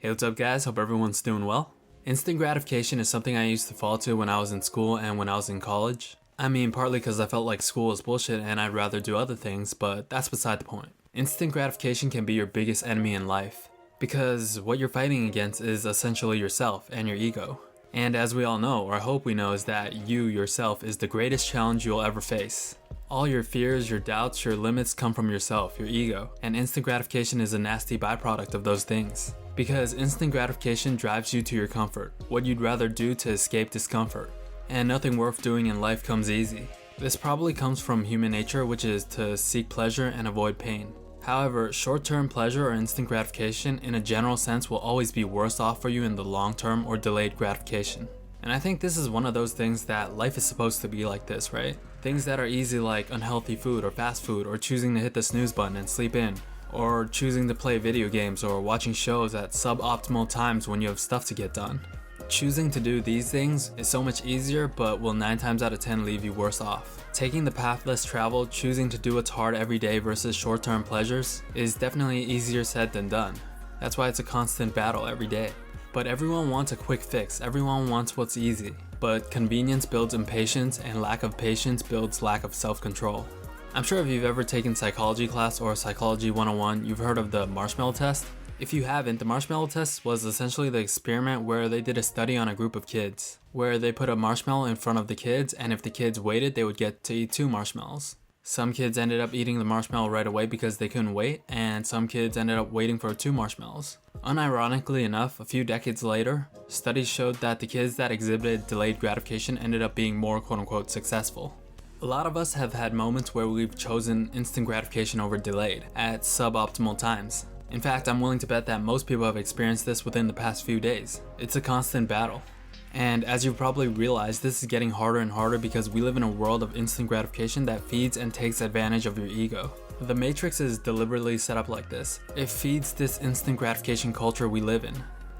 Hey, what's up guys? Hope everyone's doing well. Instant gratification is something I used to fall to when I was in school and when I was in college. I mean, partly because I felt like school was bullshit and I'd rather do other things, but that's beside the point. Instant gratification can be your biggest enemy in life, because what you're fighting against is essentially yourself and your ego. And as we all know, or I hope we know, is that you yourself is the greatest challenge you'll ever face. All your fears, your doubts, your limits come from yourself, your ego, and instant gratification is a nasty byproduct of those things. Because instant gratification drives you to your comfort, what you'd rather do to escape discomfort. And nothing worth doing in life comes easy. This probably comes from human nature, which is to seek pleasure and avoid pain. However, short-term pleasure or instant gratification in a general sense will always be worse off for you in the long-term or delayed gratification. And I think this is one of those things that life is supposed to be like this, right? Things that are easy like unhealthy food or fast food or choosing to hit the snooze button and sleep in, or choosing to play video games or watching shows at suboptimal times when you have stuff to get done. Choosing to do these things is so much easier, but will 9 times out of 10 leave you worse off. Taking the path less traveled, choosing to do what's hard every day versus short-term pleasures is definitely easier said than done. That's why it's a constant battle every day. But everyone wants a quick fix, everyone wants what's easy. But convenience builds impatience, and lack of patience builds lack of self-control. I'm sure if you've ever taken psychology class or Psychology 101, you've heard of the Marshmallow test. If you haven't, the Marshmallow test was essentially the experiment where they did a study on a group of kids, where they put a marshmallow in front of the kids, and if the kids waited, they would get to eat 2 marshmallows. Some kids ended up eating the marshmallow right away because they couldn't wait, and some kids ended up waiting for 2 marshmallows. Unironically enough, a few decades later, studies showed that the kids that exhibited delayed gratification ended up being more quote-unquote successful. A lot of us have had moments where we've chosen instant gratification over delayed, at suboptimal times. In fact, I'm willing to bet that most people have experienced this within the past few days. It's a constant battle. And as you've probably realized, this is getting harder and harder because we live in a world of instant gratification that feeds and takes advantage of your ego. The Matrix is deliberately set up like this. It feeds this instant gratification culture we live in.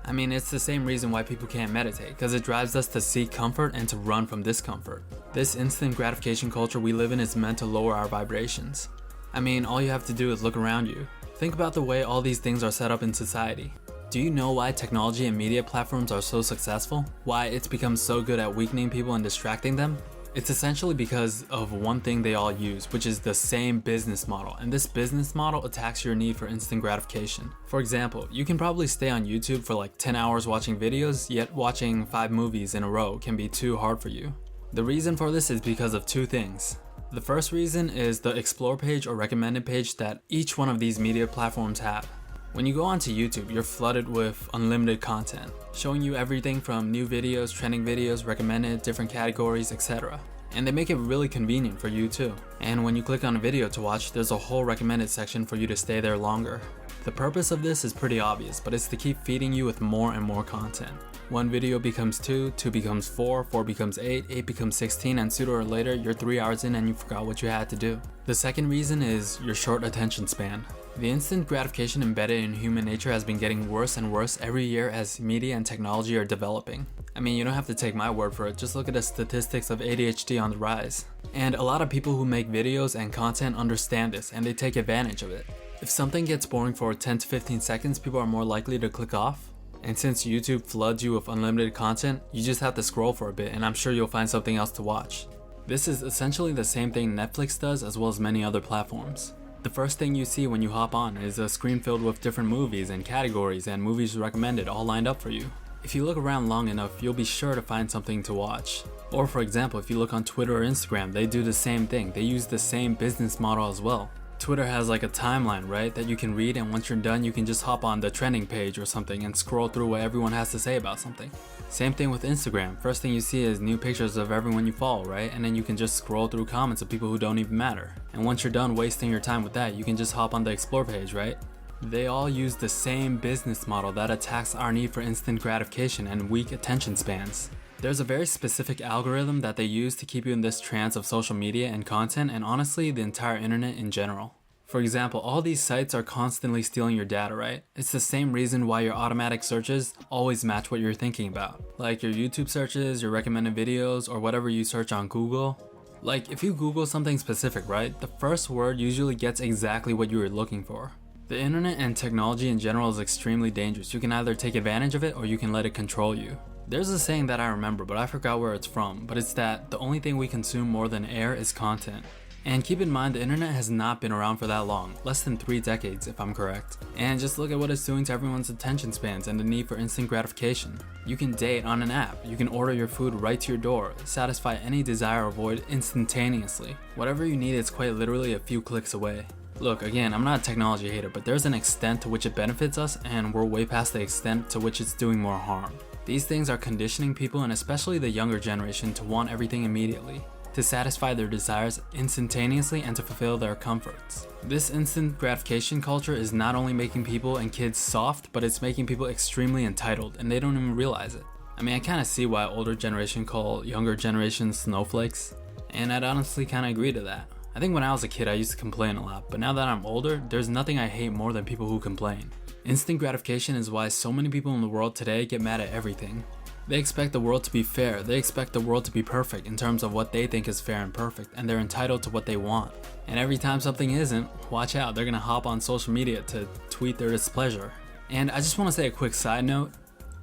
I mean, it's the same reason why people can't meditate, because it drives us to seek comfort and to run from discomfort. This instant gratification culture we live in is meant to lower our vibrations. I mean, all you have to do is look around you. Think about the way all these things are set up in society. Do you know why technology and media platforms are so successful? Why it's become so good at weakening people and distracting them? It's essentially because of one thing they all use, which is the same business model, and this business model attacks your need for instant gratification. For example, you can probably stay on YouTube for like 10 hours watching videos, yet watching 5 movies in a row can be too hard for you. The reason for this is because of 2 things. The first reason is the explore page or recommended page that each one of these media platforms have. When you go onto YouTube, you're flooded with unlimited content, showing you everything from new videos, trending videos, recommended, different categories, etc. And they make it really convenient for you too. And when you click on a video to watch, there's a whole recommended section for you to stay there longer. The purpose of this is pretty obvious, but it's to keep feeding you with more and more content. 1 video becomes 2, 2 becomes 4, 4 becomes 8, 8 becomes 16, and sooner or later you're 3 hours in and you forgot what you had to do. The second reason is your short attention span. The instant gratification embedded in human nature has been getting worse and worse every year as media and technology are developing. I mean, you don't have to take my word for it, just look at the statistics of ADHD on the rise. And a lot of people who make videos and content understand this and they take advantage of it. If something gets boring for 10 to 15 seconds, people are more likely to click off. And since YouTube floods you with unlimited content, you just have to scroll for a bit and I'm sure you'll find something else to watch. This is essentially the same thing Netflix does as well as many other platforms. The first thing you see when you hop on is a screen filled with different movies and categories and movies recommended all lined up for you. If you look around long enough, you'll be sure to find something to watch. Or for example, if you look on Twitter or Instagram, they do the same thing. They use the same business model as well. Twitter has like a timeline, right, that you can read, and once you're done you can just hop on the trending page or something and scroll through what everyone has to say about something. Same thing with Instagram. First thing you see is new pictures of everyone you follow, right, and then you can just scroll through comments of people who don't even matter. And once you're done wasting your time with that, you can just hop on the explore page, right? They all use the same business model that attacks our need for instant gratification and weak attention spans. There's a very specific algorithm that they use to keep you in this trance of social media and content, and honestly the entire internet in general. For example, all these sites are constantly stealing your data, right? It's the same reason why your automatic searches always match what you're thinking about. Like your YouTube searches, your recommended videos, or whatever you search on Google. Like if you Google something specific, right? The first word usually gets exactly what you were looking for. The internet and technology in general is extremely dangerous. You can either take advantage of it or you can let it control you. There's a saying that I remember, but I forgot where it's from, but it's that the only thing we consume more than air is content. And keep in mind, the internet has not been around for that long, less than 3 decades if I'm correct. And just look at what it's doing to everyone's attention spans and the need for instant gratification. You can date on an app, you can order your food right to your door, satisfy any desire or void instantaneously. Whatever you need is quite literally a few clicks away. Look, again, I'm not a technology hater, but there's an extent to which it benefits us, and we're way past the extent to which it's doing more harm. These things are conditioning people, and especially the younger generation, to want everything immediately, to satisfy their desires instantaneously and to fulfill their comforts. This instant gratification culture is not only making people and kids soft, but it's making people extremely entitled, and they don't even realize it. I mean, I kind of see why older generation call younger generation snowflakes, and I'd honestly kind of agree to that. I think when I was a kid I used to complain a lot, but now that I'm older, there's nothing I hate more than people who complain. Instant gratification is why so many people in the world today get mad at everything. They expect the world to be fair, they expect the world to be perfect in terms of what they think is fair and perfect, and they're entitled to what they want. And every time something isn't, watch out, they're gonna hop on social media to tweet their displeasure. And I just want to say a quick side note,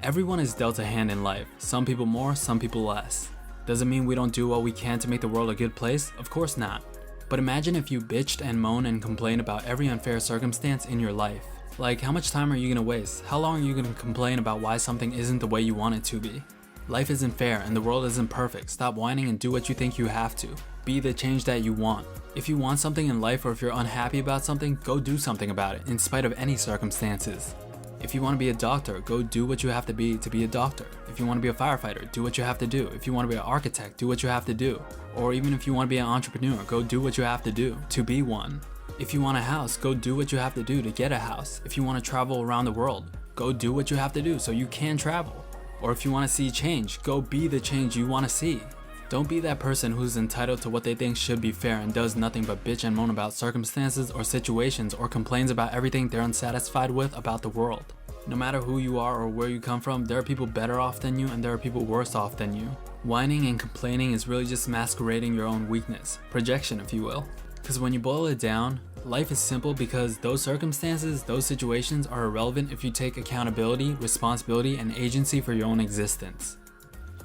everyone is dealt a hand in life, some people more, some people less. Does it mean we don't do what we can to make the world a good place? Of course not. But imagine if you bitched and moaned and complained about every unfair circumstance in your life. Like, how much time are you gonna waste? How long are you gonna complain about why something isn't the way you want it to be? Life isn't fair and the world isn't perfect. Stop whining and do what you think you have to. Be the change that you want. If you want something in life or if you're unhappy about something, go do something about it in spite of any circumstances. If you want to be a doctor, go do what you have to be a doctor. If you want to be a firefighter, do what you have to do. If you want to be an architect, do what you have to do. Or even if you want to be an entrepreneur, go do what you have to do to be one. If you want a house, go do what you have to do to get a house. If you want to travel around the world, go do what you have to do so you can travel. Or if you want to see change, go be the change you want to see. Don't be that person who's entitled to what they think should be fair and does nothing but bitch and moan about circumstances or situations or complains about everything they're unsatisfied with about the world. No matter who you are or where you come from, there are people better off than you and there are people worse off than you. Whining and complaining is really just masquerading your own weakness, projection if you will. Because when you boil it down, life is simple because those circumstances, those situations are irrelevant if you take accountability, responsibility, and agency for your own existence.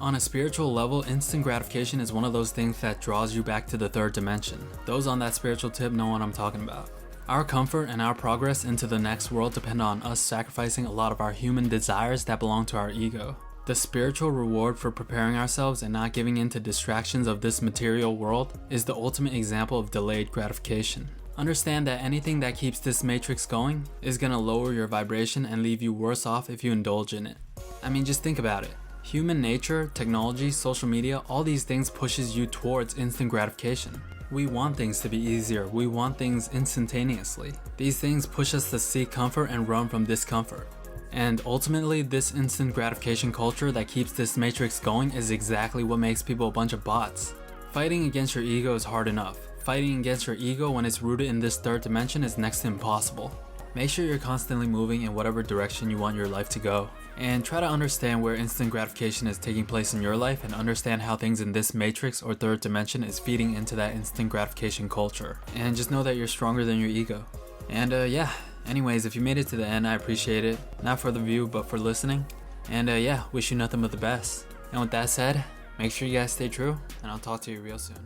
On a spiritual level, instant gratification is one of those things that draws you back to the third dimension. Those on that spiritual tip know what I'm talking about. Our comfort and our progress into the next world depend on us sacrificing a lot of our human desires that belong to our ego. The spiritual reward for preparing ourselves and not giving in to distractions of this material world is the ultimate example of delayed gratification. Understand that anything that keeps this matrix going is gonna lower your vibration and leave you worse off if you indulge in it. I mean, just think about it. Human nature, technology, social media, all these things pushes you towards instant gratification. We want things to be easier, we want things instantaneously. These things push us to seek comfort and run from discomfort. And ultimately, this instant gratification culture that keeps this matrix going is exactly what makes people a bunch of bots. Fighting against your ego is hard enough. Fighting against your ego when it's rooted in this third dimension is next to impossible. Make sure you're constantly moving in whatever direction you want your life to go. And try to understand where instant gratification is taking place in your life and understand how things in this matrix or third dimension is feeding into that instant gratification culture. And just know that you're stronger than your ego. And yeah, anyways, if you made it to the end, I appreciate it. Not for the view, but for listening. And yeah, wish you nothing but the best. And with that said, make sure you guys stay true, and I'll talk to you real soon.